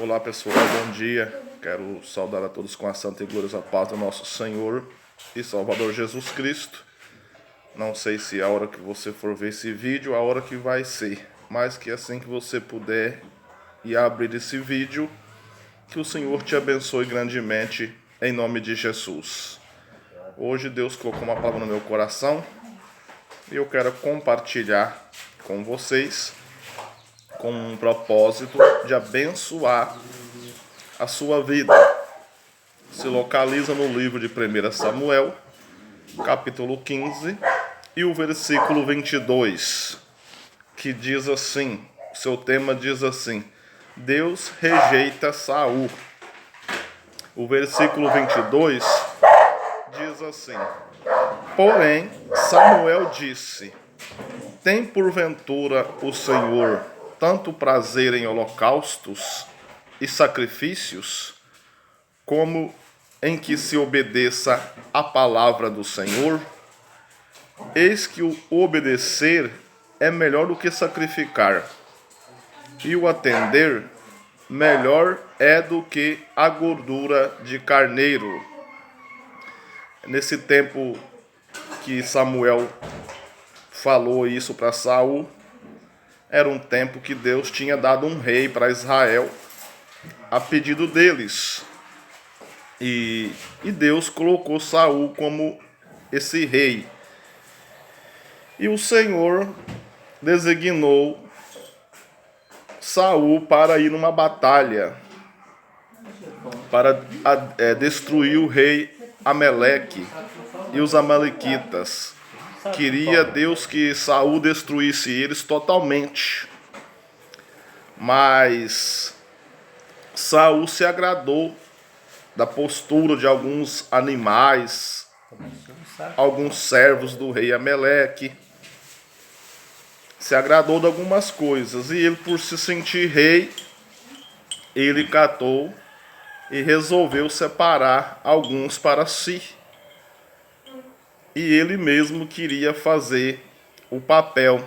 Olá pessoal, bom dia. Quero saudar a todos com a santa e gloriosa paz do nosso Senhor e Salvador Jesus Cristo. Não sei se a hora que você for ver esse vídeo, a hora que vai ser, mas que assim que você puder e abrir esse vídeo, que o Senhor te abençoe grandemente em nome de Jesus. Hoje Deus colocou uma palavra no meu coração e eu quero compartilhar com vocês com um propósito de abençoar a sua vida. Se localiza no livro de 1 Samuel, capítulo 15, e o versículo 22, que diz assim, seu tema diz assim: Deus rejeita Saul. O versículo 22 diz assim: Porém, Samuel disse: Tem porventura o Senhor tanto prazer em holocaustos e sacrifícios, como em que se obedeça a palavra do Senhor? Eis que o obedecer é melhor do que sacrificar, e o atender melhor é do que a gordura de carneiro. Nesse tempo que Samuel falou isso para Saul, era um tempo que Deus tinha dado um rei para Israel a pedido deles. E Deus colocou Saul como esse rei. E o Senhor designou Saul para ir numa batalha, para destruir o rei Ameleque e os amalequitas. Queria Deus que Saul destruísse eles totalmente. Mas Saul se agradou da postura de alguns animais, alguns servos do rei Ameleque. Se agradou de algumas coisas. E ele, por se sentir rei, ele catou e resolveu separar alguns para si. E ele mesmo queria fazer o papel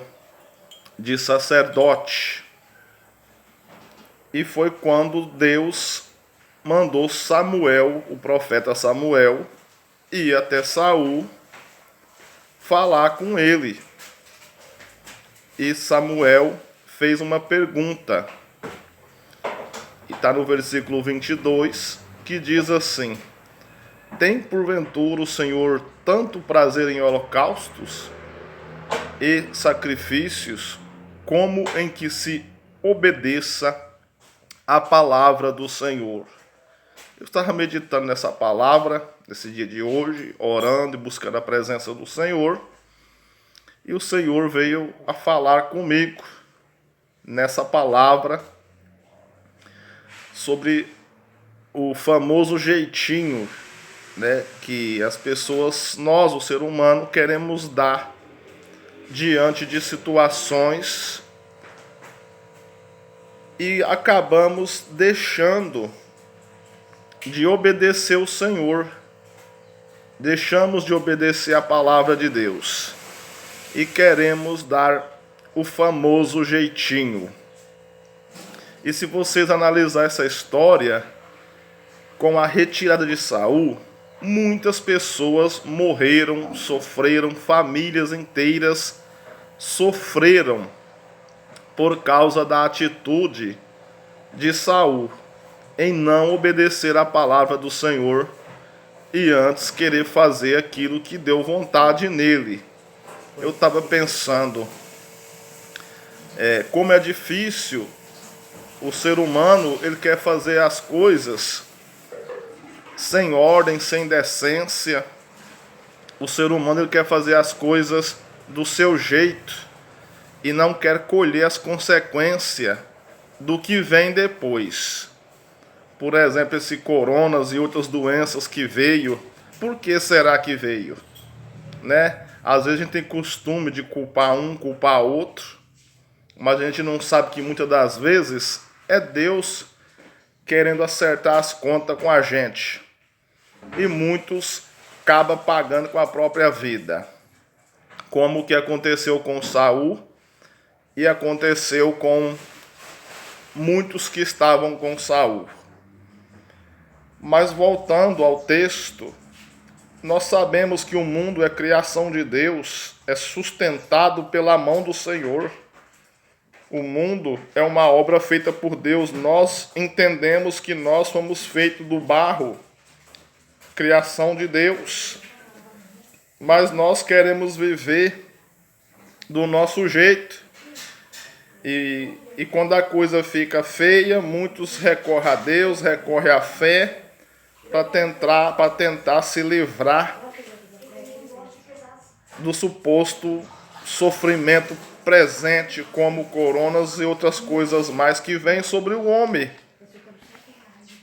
de sacerdote. E foi quando Deus mandou Samuel, o profeta Samuel, ir até Saul falar com ele. E Samuel fez uma pergunta. E está no versículo 22, que diz assim: Tem porventura o Senhor tanto prazer em holocaustos e sacrifícios, como em que se obedeça a palavra do Senhor? Eu estava meditando nessa palavra, nesse dia de hoje, orando e buscando a presença do Senhor. E o Senhor veio a falar comigo nessa palavra sobre o famoso jeitinho, né, que as pessoas, nós, o ser humano, queremos dar diante de situações e acabamos deixando de obedecer o Senhor, deixamos de obedecer a palavra de Deus e queremos dar o famoso jeitinho. E se vocês analisar essa história, com a retirada de Saul, muitas pessoas morreram, sofreram, famílias inteiras sofreram por causa da atitude de Saul em não obedecer a palavra do Senhor e antes querer fazer aquilo que deu vontade nele. Eu estava pensando, como é difícil o ser humano, ele quer fazer as coisas sem ordem, sem decência. O ser humano, ele quer fazer as coisas do seu jeito e não quer colher as consequências do que vem depois. Por exemplo, esse coronas e outras doenças que veio, por que será que veio? Né? Às vezes a gente tem costume de culpar um, culpar outro, mas a gente não sabe que muitas das vezes é Deus querendo acertar as contas com a gente. E muitos acabam pagando com a própria vida. Como o que aconteceu com Saul e aconteceu com muitos que estavam com Saul. Mas voltando ao texto, nós sabemos que o mundo é criação de Deus, é sustentado pela mão do Senhor. O mundo é uma obra feita por Deus. Nós entendemos que nós fomos feitos do barro, criação de Deus. Mas nós queremos viver do nosso jeito. E quando a coisa fica feia, muitos recorrem a Deus, recorrem à fé, para tentar se livrar do suposto sofrimento presente, como coronas e outras coisas mais que vêm sobre o homem.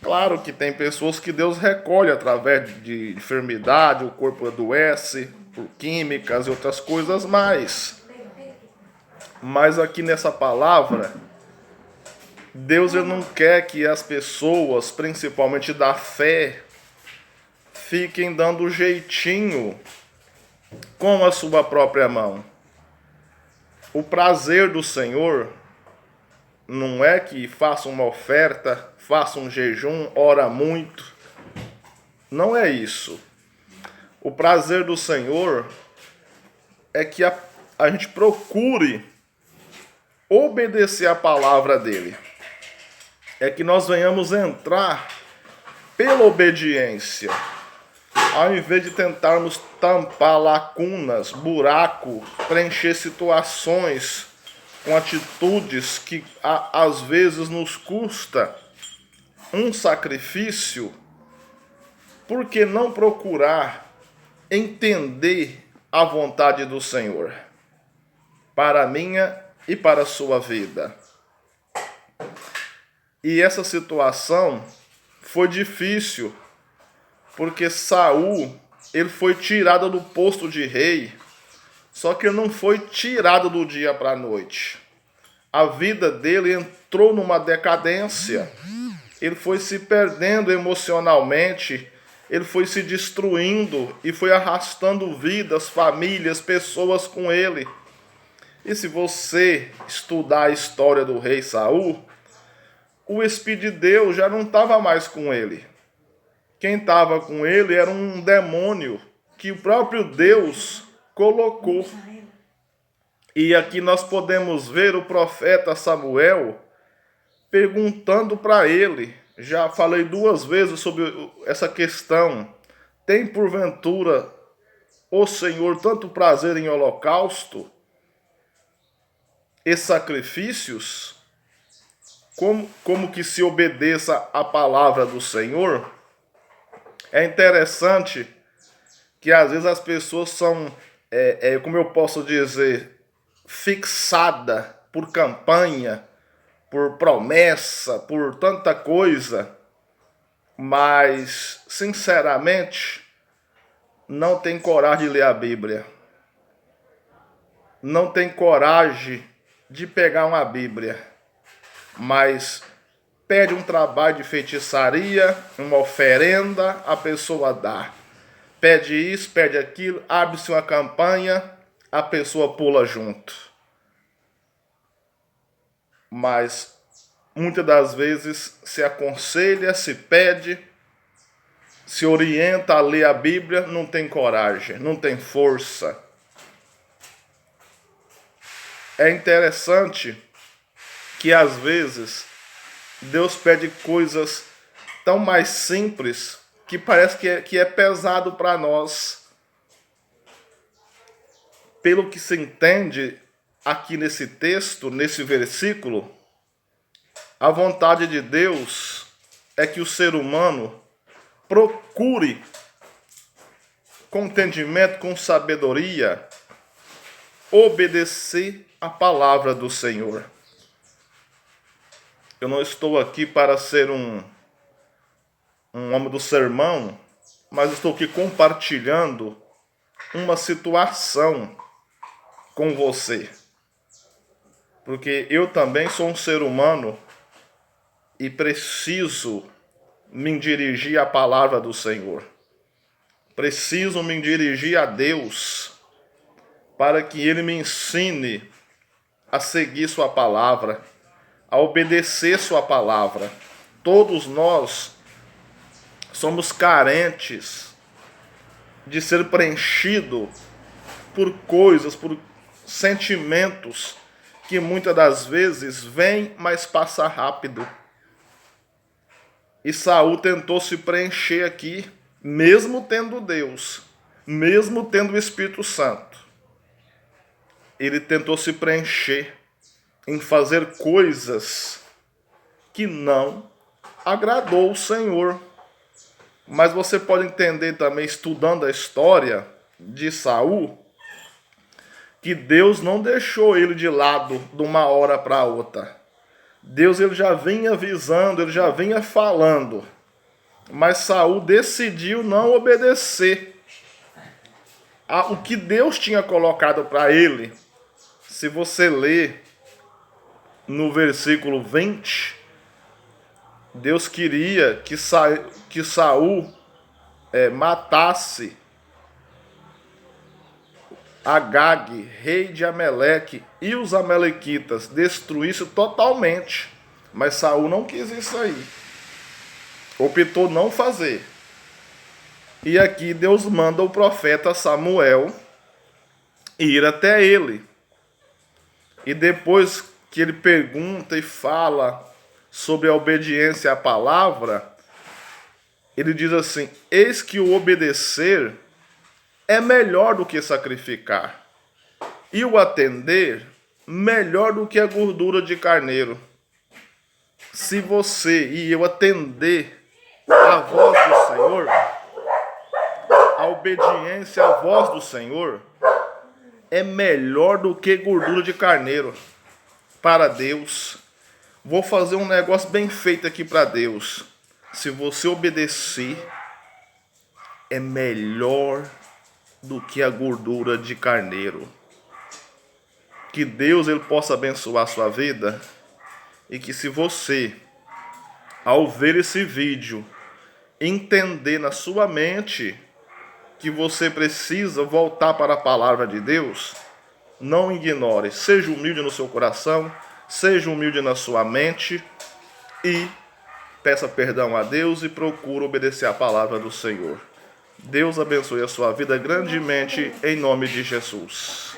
Claro que tem pessoas que Deus recolhe através de enfermidade, o corpo adoece por químicas e outras coisas mais. Mas aqui nessa palavra, Deus ele não quer que as pessoas, principalmente da fé, fiquem dando jeitinho com a sua própria mão. O prazer do Senhor não é que faça uma oferta, faça um jejum, ora muito. Não é isso. O prazer do Senhor é que a gente procure obedecer a palavra dele. É que nós venhamos entrar pela obediência, ao invés de tentarmos tampar lacunas, buraco, preencher situações com atitudes que às vezes nos custa um sacrifício. Por que não procurar entender a vontade do Senhor para a minha e para a sua vida? E essa situação foi difícil, porque Saul, ele foi tirado do posto de rei, só que ele não foi tirado do dia para a noite. A vida dele entrou numa decadência, ele foi se perdendo emocionalmente, ele foi se destruindo e foi arrastando vidas, famílias, pessoas com ele. E se você estudar a história do rei Saul, o Espírito de Deus já não estava mais com ele. Quem estava com ele era um demônio que o próprio Deus colocou. E aqui nós podemos ver o profeta Samuel perguntando para ele, já falei 2 vezes sobre essa questão, tem porventura o Senhor tanto prazer em holocausto e sacrifícios, como que se obedeça a palavra do Senhor? É interessante que às vezes as pessoas são, como eu posso dizer, fixadas por campanha, por promessa, por tanta coisa, mas, sinceramente, não tem coragem de ler a Bíblia. Não tem coragem de pegar uma Bíblia, mas pede um trabalho de feitiçaria, uma oferenda, a pessoa dá. Pede isso, pede aquilo, abre-se uma campanha, a pessoa pula junto. Mas muitas das vezes se aconselha, se pede, se orienta a ler a Bíblia, não tem coragem, não tem força. É interessante que às vezes Deus pede coisas tão mais simples que parece que é pesado para nós. Pelo que se entende aqui nesse texto, nesse versículo, a vontade de Deus é que o ser humano procure com entendimento, com sabedoria, obedecer a palavra do Senhor. Eu não estou aqui para ser um homem do sermão, mas estou aqui compartilhando uma situação com você. Porque eu também sou um ser humano e preciso me dirigir à palavra do Senhor. Preciso me dirigir a Deus para que Ele me ensine a seguir sua palavra, a obedecer sua palavra. Todos nós somos carentes de ser preenchido por coisas, por sentimentos que muitas das vezes vêm, mas passa rápido. E Saul tentou se preencher aqui, mesmo tendo Deus, mesmo tendo o Espírito Santo. Ele tentou se preencher em fazer coisas que não agradou o Senhor. Mas você pode entender também, estudando a história de Saul, que Deus não deixou ele de lado de uma hora para outra. Deus ele já vinha avisando, ele já vinha falando. Mas Saul decidiu não obedecer o que Deus tinha colocado para ele. Se você ler no versículo 20, Deus queria que Saul matasse Agag, rei de Ameleque, e os amalequitas, destruísse totalmente. Mas Saul não quis isso aí. Optou não fazer. E aqui Deus manda o profeta Samuel ir até ele. E depois que ele pergunta e fala sobre a obediência à palavra, ele diz assim: eis que o obedecer é melhor do que sacrificar, e o atender melhor do que a gordura de carneiro. Se você e eu atender a voz do Senhor, a obediência à voz do Senhor é melhor do que gordura de carneiro para Deus. Vou fazer um negócio bem feito aqui para Deus. Se você obedecer, é melhor do que a gordura de carneiro. Que Deus ele possa abençoar a sua vida, e que se você, ao ver esse vídeo, entender na sua mente que você precisa voltar para a palavra de Deus, não ignore. Seja humilde no seu coração, seja humilde na sua mente e peça perdão a Deus e procure obedecer a palavra do Senhor. Deus abençoe a sua vida grandemente, em nome de Jesus.